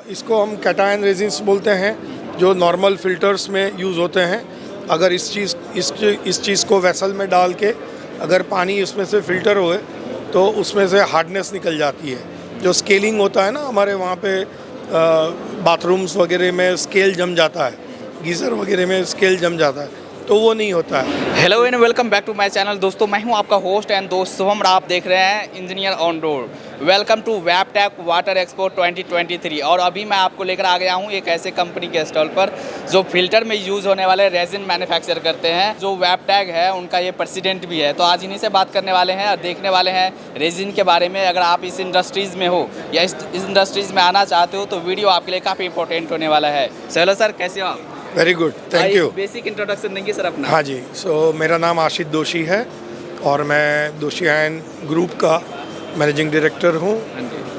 इसको हम cation resins बोलते हैं, जो नॉर्मल फिल्टर्स में यूज़ होते हैं। अगर इस चीज़ को वेसल में डाल के अगर पानी इसमें से फ़िल्टर हुए तो उसमें से हार्डनेस निकल जाती है। जो स्केलिंग होता है ना, हमारे वहाँ पे बाथरूम्स वगैरह में स्केल जम जाता है, गीज़र वगैरह में स्केल जम जाता है, तो वो नहीं होता है। Hello and welcome back to my channel. दोस्तों, मैं हूं आपका होस्ट एंड दोस्त शुभम। आप देख रहे हैं engineer on road. Welcome to Waptech water expo 2023। और अभी मैं आपको लेकर आ गया हूं एक ऐसे कंपनी के स्टॉल पर जो फिल्टर में यूज़ होने वाले रेजिन मैन्युफैक्चर करते हैं। जो वैपटेक है उनका ये प्रेसिडेंट भी है। तो आज इन्हीं से बात करने वाले हैं और देखने वाले हैं रेजिन के बारे में। अगर आप इस इंडस्ट्रीज़ में हो या इस इंडस्ट्रीज़ में आना चाहते हो तो वीडियो आपके लिए काफ़ी इंपॉर्टेंट होने वाला है। हेलो सर, कैसे हो आप? Very good, thank you. Basic introduction देंगे सर अपना? हाँ जी, मेरा नाम आशित दोषी है और मैं दोषी आयन ग्रुप का मैनेजिंग डायरेक्टर हूँ।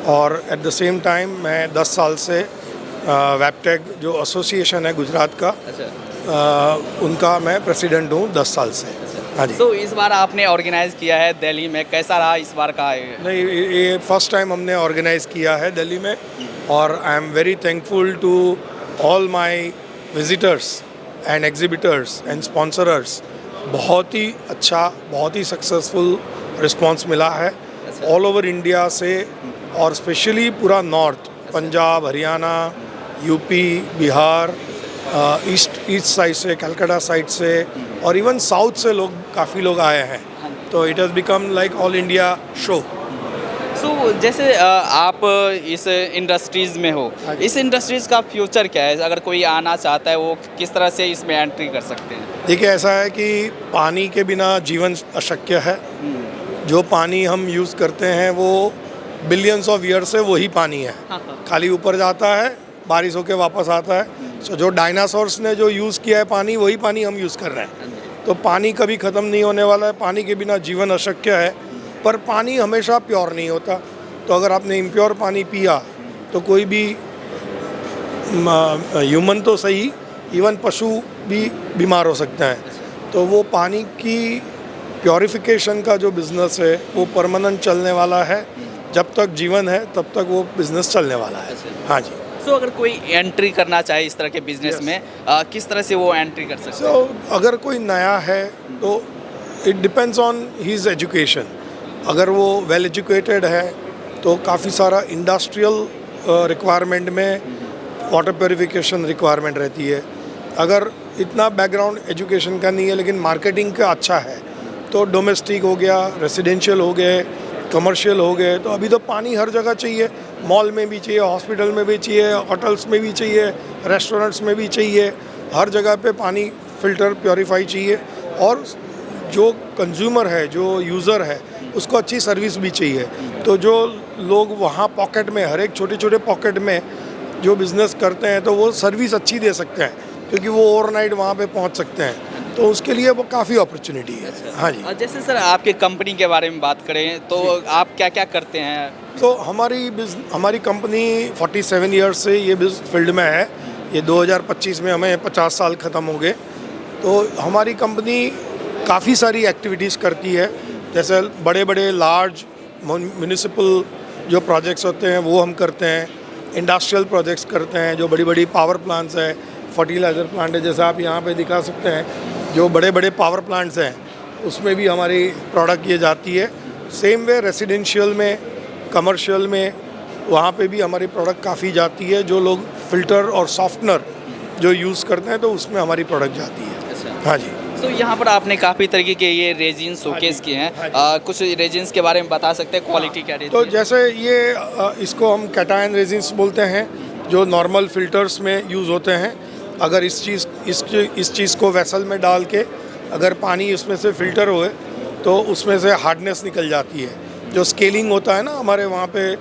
और एट द सेम टाइम मैं 10 साल से वैपटेक जो एसोसिएशन है गुजरात का, उनका मैं प्रेसिडेंट हूँ 10 साल से। हाँ जी। तो इस बार आपने ऑर्गेनाइज किया है दिल्ली में, कैसा रहा इस बार का? नहीं, ये फर्स्ट टाइम हमने ऑर्गेनाइज किया है दिल्ली में और I am very thankful to all my visitors and exhibitors and sponsorers. बहुत ही अच्छा, बहुत ही सक्सेसफुल रिस्पांस मिला है ऑल ओवर इंडिया से, और स्पेशली पूरा north, Punjab, Haryana, UP, Bihar, east side से, कलकत्ता साइड से, और इवन साउथ से काफ़ी लोग आए हैं। तो it has become like all India show. So जैसे आप इस इंडस्ट्रीज़ में हो, इस इंडस्ट्रीज़ का फ्यूचर क्या है? अगर कोई आना चाहता है वो किस तरह से इसमें एंट्री कर सकते हैं? देखिए, ऐसा है कि पानी के बिना जीवन अशक्य है। जो पानी हम यूज़ करते हैं वो बिलियंस ऑफ ईयर से वही पानी है। खाली ऊपर जाता है, बारिश होके वापस आता है। सो जो डायनासोर्स ने जो यूज़ किया है पानी, वही पानी हम यूज़ कर रहे हैं। तो पानी कभी ख़त्म नहीं होने वाला है। पानी के बिना जीवन अशक्य है। पर पानी हमेशा प्योर नहीं होता। तो अगर आपने इम्प्योर पानी पिया तो कोई भी ह्यूमन तो सही, इवन पशु भी बीमार हो सकते हैं। तो वो पानी की प्योरिफिकेशन का जो बिज़नेस है वो परमानेंट चलने वाला है। जब तक जीवन है तब तक वो बिज़नेस चलने वाला है। हाँ जी। तो अगर कोई एंट्री करना चाहे इस तरह के बिजनेस में, किस तरह से वो एंट्री कर सकते हैं? अगर कोई नया है तो it depends on his education. अगर वो वेल एजुकेटेड है तो काफ़ी सारा इंडस्ट्रियल रिक्वायरमेंट में वाटर प्योरिफिकेशन रिक्वायरमेंट रहती है। अगर इतना बैकग्राउंड एजुकेशन का नहीं है लेकिन मार्केटिंग का अच्छा है तो डोमेस्टिक हो गया, रेसिडेंशियल हो गए, कमर्शियल हो गए। तो अभी तो पानी हर जगह चाहिए, मॉल में भी चाहिए, हॉस्पिटल में भी चाहिए, होटल्स में भी चाहिए, रेस्टोरेंट्स में भी चाहिए। हर जगह पे पानी फ़िल्टर प्योरीफाई चाहिए। और जो कंज्यूमर है, जो यूज़र है, उसको अच्छी सर्विस भी चाहिए। तो जो लोग वहाँ पॉकेट में, हर एक छोटे छोटे पॉकेट में जो बिज़नेस करते हैं तो वो सर्विस अच्छी दे सकते हैं क्योंकि वो ओवरनाइट वहाँ पे पहुँच सकते हैं। तो उसके लिए वो काफ़ी अपॉर्चुनिटी है। हाँ जी। और जैसे सर आपके कंपनी के बारे में बात करें तो आप क्या क्या करते हैं? तो हमारी कंपनी 47 ईयर्स से ये फील्ड में है। ये 2025 में हमें 50 साल ख़त्म हो गए। तो हमारी कंपनी काफ़ी सारी एक्टिविटीज़ करती है। जैसे बड़े बड़े लार्ज म्यूनिसिपल जो प्रोजेक्ट्स होते हैं वो हम करते हैं। इंडस्ट्रियल प्रोजेक्ट्स करते हैं, जो बड़ी बड़ी पावर प्लांट्स है, फर्टिलाइज़र प्लांट है, जैसे आप यहाँ पे दिखा सकते हैं। जो बड़े बड़े पावर प्लांट्स हैं उसमें भी हमारी प्रोडक्ट ये जाती है। सेम वे रेसिडेंशियल में, कमर्शियल में, वहाँ पे भी हमारी प्रोडक्ट काफ़ी जाती है। जो लोग फ़िल्टर और सॉफ्टनर जो यूज़ करते हैं तो उसमें हमारी प्रोडक्ट जाती है। हाँ जी। तो यहाँ पर आपने काफ़ी तरीके के ये रेजिन शोकेस किए हैं। कुछ रेजिन्स के बारे में बता सकते हैं, क्वालिटी क्या रहती है? तो जैसे ये इसको हम कैटायन रेजिन्स बोलते हैं, जो नॉर्मल फिल्टर्स में यूज़ होते हैं। अगर इस चीज़ को वेसल में डाल के अगर पानी इसमें से फ़िल्टर हुए तो उसमें से हार्डनेस निकल जाती है। जो स्केलिंग होता है ना, हमारे वहाँ पे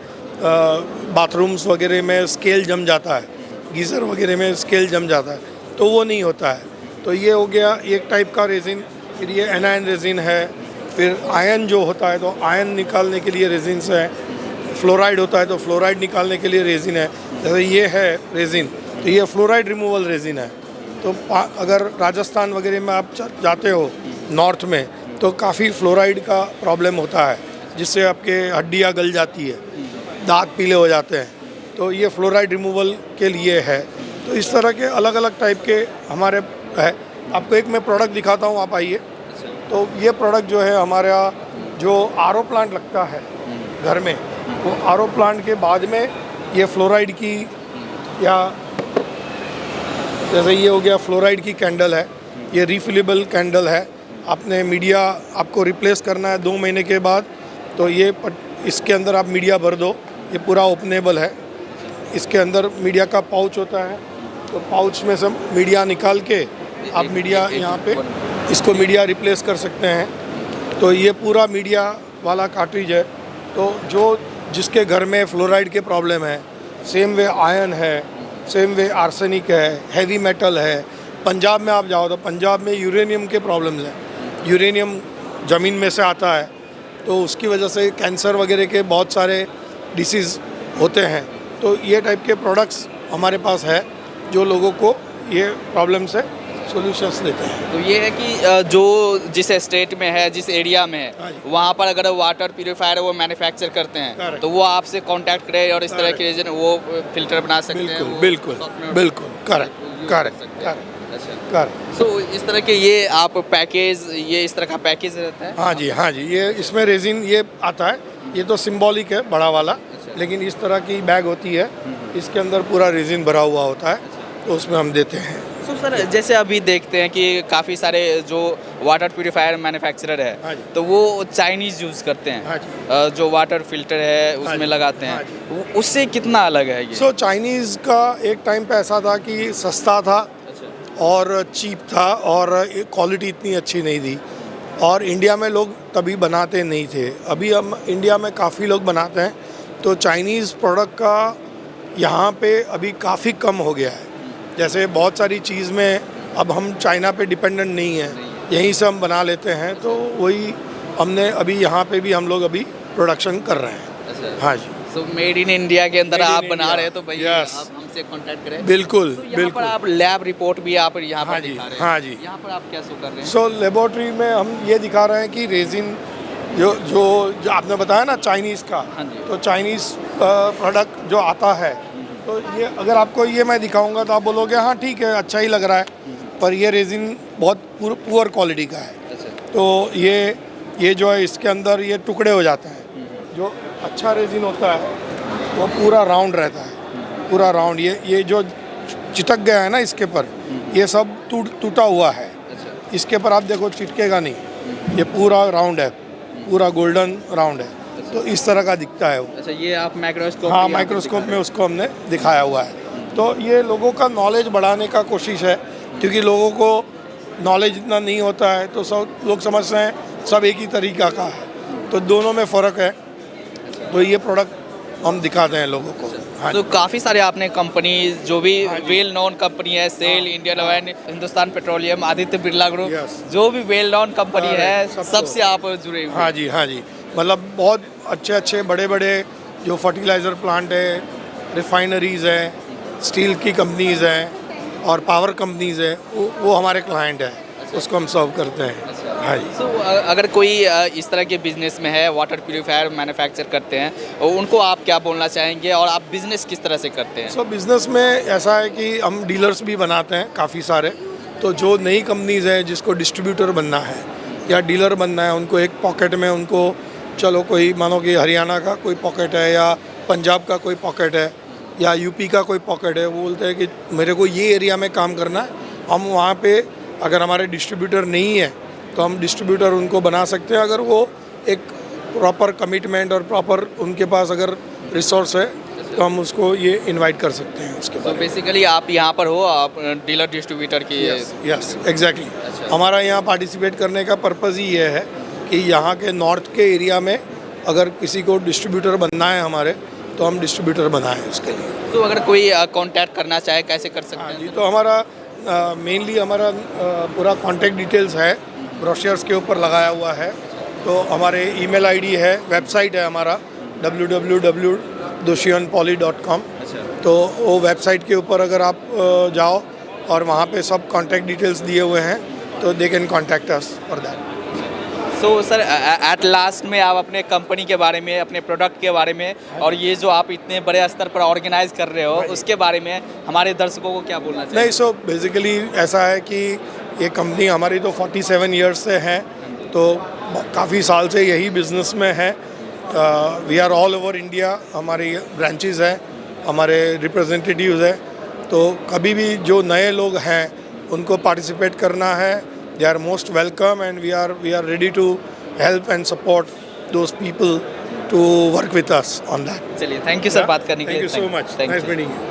बाथरूम्स वगैरह में स्केल जम जाता है, गीज़र वगैरह में स्केल जम जाता है, तो वो नहीं होता है। तो ये हो गया एक टाइप का रेजिन। फिर ये एनायन रेजिन है। फिर आयन जो होता है तो आयन निकालने के लिए रेजिन्स हैं। फ्लोराइड होता है तो फ्लोराइड निकालने के लिए रेजिन है। जैसे ये है रेजिन, तो ये फ्लोराइड रिमूवल रेजिन है। तो अगर राजस्थान वगैरह में आप जाते हो नॉर्थ में तो काफ़ी फ्लोराइड का प्रॉब्लम होता है, जिससे आपके हड्डियाँ गल जाती है, दांत पीले हो जाते हैं। तो ये फ्लोराइड रिमूवल के लिए है। तो इस तरह के अलग अलग टाइप के हमारे है। आपको एक मैं प्रोडक्ट दिखाता हूँ, आप आइए। तो ये प्रोडक्ट जो है हमारा जो आरओ प्लांट लगता है घर में, वो आरओ प्लांट के बाद में ये फ्लोराइड की, या जैसे ये हो गया फ्लोराइड की कैंडल है, ये रिफिलेबल कैंडल है। आपने मीडिया आपको रिप्लेस करना है 2 महीने के बाद, तो ये इसके अंदर आप मीडिया भर दो, ये पूरा ओपनेबल है। इसके अंदर मीडिया का पाउच होता है, तो पाउच में से मीडिया निकाल के आप मीडिया यहाँ पे इसको मीडिया रिप्लेस कर सकते हैं। तो ये पूरा मीडिया वाला कार्ट्रिज है। तो जो जिसके घर में फ्लोराइड के प्रॉब्लम है, सेम वे आयरन है, सेम वे आर्सेनिक है, हैवी मेटल है। पंजाब में आप जाओ तो पंजाब में यूरेनियम के प्रॉब्लम्स हैं। यूरेनियम ज़मीन में से आता है, तो उसकी वजह से कैंसर वगैरह के बहुत सारे डिसीज़ होते हैं। तो ये टाइप के प्रोडक्ट्स हमारे पास है जो लोगों को ये प्रॉब्लम से सॉल्यूशंस देते हैं। तो ये है कि जो जिस स्टेट में है, जिस एरिया में है, वहाँ पर अगर वाटर प्यूरीफायर वो मैन्युफैक्चर करते हैं, Correct. तो वो आपसे कांटेक्ट करे और इस तरह के रीजन वो फिल्टर बना सकते हैं। बिल्कुल वो बिल्कुल softener बिल्कुल, करेक्ट use करेक्ट कर सकते हैं। अच्छा, करेक्ट। सो इस तरह के ये आप पैकेज, ये इस तरह का पैकेज रहता है। हाँ जी, हाँ जी, ये इसमें रेजिन ये आता है। ये तो सिंबॉलिक है बड़ा वाला, लेकिन इस तरह की बैग होती है, इसके अंदर पूरा रेजिन भरा हुआ होता है, तो उसमें हम देते हैं। तो सर जैसे अभी देखते हैं कि काफ़ी सारे जो वाटर प्यूरीफायर मैन्युफैक्चरर हाँ है, जी। तो वो चाइनीज़ यूज़ करते हैं। हाँ जी। जो वाटर फिल्टर है हाँ उसमें जी। लगाते हाँ हैं, उससे कितना अलग है ये? सो चाइनीज़ का एक टाइम पे ऐसा था कि सस्ता था अच्छा, और चीप था और क्वालिटी इतनी अच्छी नहीं थी, और इंडिया में लोग तभी बनाते नहीं थे। अभी हम इंडिया में काफ़ी लोग बनाते हैं, तो चाइनीज़ प्रोडक्ट का यहाँ पे अभी काफ़ी कम हो गया है। जैसे बहुत सारी चीज़ में अब हम चाइना पे डिपेंडेंट नहीं हैं, यहीं से हम बना लेते हैं। तो वही हमने अभी यहाँ पे भी हम लोग अभी प्रोडक्शन कर रहे हैं। अच्छा। हाँ जी, सो मेड इन इंडिया के अंदर Made in आप बना India. रहे हैं, तो भाई Yes. आप हमसे कांटेक्ट करें। बिल्कुल तो यहाँ पर बिल्कुल। आप लैब रिपोर्ट भी आप यहाँ पर हाँ जी, दिखा रहे हैं। हाँ जी। यहाँ पर आप क्या शो कर रहे हैं? सो लेबोरेटरी में हम ये दिखा रहे हैं कि रेजिन जो जो जो आपने बताया ना चाइनीज़ का, हाँ जी। तो चाइनीज़ प्रोडक्ट जो आता है, तो ये अगर आपको ये मैं दिखाऊंगा तो आप बोलोगे हाँ ठीक है, अच्छा ही लग रहा है, पर ये रेजिन बहुत पुअर क्वालिटी का है। अच्छा, तो ये जो है इसके अंदर ये टुकड़े हो जाते हैं। जो अच्छा रेजिन होता है वो पूरा राउंड रहता है, पूरा राउंड। ये जो चिटक गया है ना इसके पर, ये सब टूटा हुआ है। अच्छा, इसके पर आप देखो चिटकेगा नहीं, ये पूरा राउंड है, पूरा गोल्डन राउंड है। तो इस तरह का दिखता है वो। अच्छा, ये आप माइक्रोस्कोप हाँ, माइक्रोस्कोप में उसको हमने दिखाया हुआ है। तो ये लोगों का नॉलेज बढ़ाने का कोशिश है, क्योंकि लोगों को नॉलेज इतना नहीं होता है, तो सब लोग समझते हैं सब एक ही तरीका का है, तो दोनों में फ़र्क है। तो ये प्रोडक्ट हम दिखाते हैं लोगों को। हाँ तो काफ़ी सारे आपने कंपनी जो भी हाँ जी। वेल नोन कंपनी है, Shell, Indian Oil, Hindustan Petroleum, Aditya Birla Group, Yes. जो भी वेल नोन कंपनी Correct, है, सबको। सबसे आप जुड़े हुए हाँ जी, हाँ जी, मतलब बहुत अच्छे अच्छे बड़े बड़े जो फर्टिलाइज़र प्लांट है, रिफाइनरीज़ हैं, स्टील की कंपनीज़ हैं और पावर कंपनीज़ हैं, वो हमारे क्लाइंट हैं, उसको हम सर्व करते हैं। हाँ जी। सो अगर कोई इस तरह के बिजनेस में है, वाटर प्यूरीफायर मैन्युफैक्चर करते हैं, और उनको आप क्या बोलना चाहेंगे और आप बिजनेस किस तरह से करते हैं? सो बिज़नेस में ऐसा है कि हम डीलर्स भी बनाते हैं काफ़ी सारे। तो जो नई कंपनीज़ हैं जिसको डिस्ट्रीब्यूटर बनना है या डीलर बनना है, उनको एक पॉकेट में उनको, चलो कोई मानो कि हरियाणा का कोई पॉकेट है या पंजाब का कोई पॉकेट है या यूपी का कोई पॉकेट है, वो बोलते हैं कि मेरे को ये एरिया में काम करना है, हम वहाँ पे अगर हमारे डिस्ट्रीब्यूटर नहीं है तो हम डिस्ट्रीब्यूटर उनको बना सकते हैं, अगर वो एक प्रॉपर कमिटमेंट और प्रॉपर उनके पास अगर रिसोर्स है तो हम उसको ये इनवाइट कर सकते हैं उसके तो बारे में। बेसिकली आप यहाँ पर हो, आप डीलर डिस्ट्रीब्यूटर की यस एग्जैक्टली। अच्छा। हमारा यहाँ पार्टिसिपेट करने का पर्पज़ ही ये है कि यहाँ के नॉर्थ के एरिया में अगर किसी को डिस्ट्रीब्यूटर बनना है हमारे, तो हम डिस्ट्रीब्यूटर बनाएं उसके लिए। तो अगर कोई कांटेक्ट करना चाहे, कैसे कर सकते हाँ हैं? जी, तो हमारा मेनली हमारा पूरा कॉन्टेक्ट डिटेल्स है, ब्रोशर्स के ऊपर लगाया हुआ है। तो हमारे ईमेल आईडी है, वेबसाइट है हमारा www.doshianpoly.com। अच्छा, तो वो वेबसाइट के ऊपर अगर आप जाओ और वहाँ पे सब कॉन्टैक्ट डिटेल्स दिए हुए हैं, तो they can contact us for that. So sir at last में आप अपने कंपनी के बारे में, अपने प्रोडक्ट के बारे में और ये जो आप इतने बड़े स्तर पर ऑर्गेनाइज कर रहे हो उसके बारे में हमारे दर्शकों को क्या बोलना चाहिए? नहीं, सो बेसिकली ऐसा है कि ये कंपनी हमारी तो 47 ईयर्स से है, तो काफ़ी साल से यही बिजनेस में है। We are all over India, हमारी ब्रांचेस हैं, हमारे रिप्रेजेंटेटिव्स हैं, तो कभी भी जो नए लोग हैं उनको पार्टिसिपेट करना है, they are most welcome and we are ready to help and support those people to work with us on that. चलिए, थैंक यू सर बात करने के लिए। Thank you so much, nice meeting you.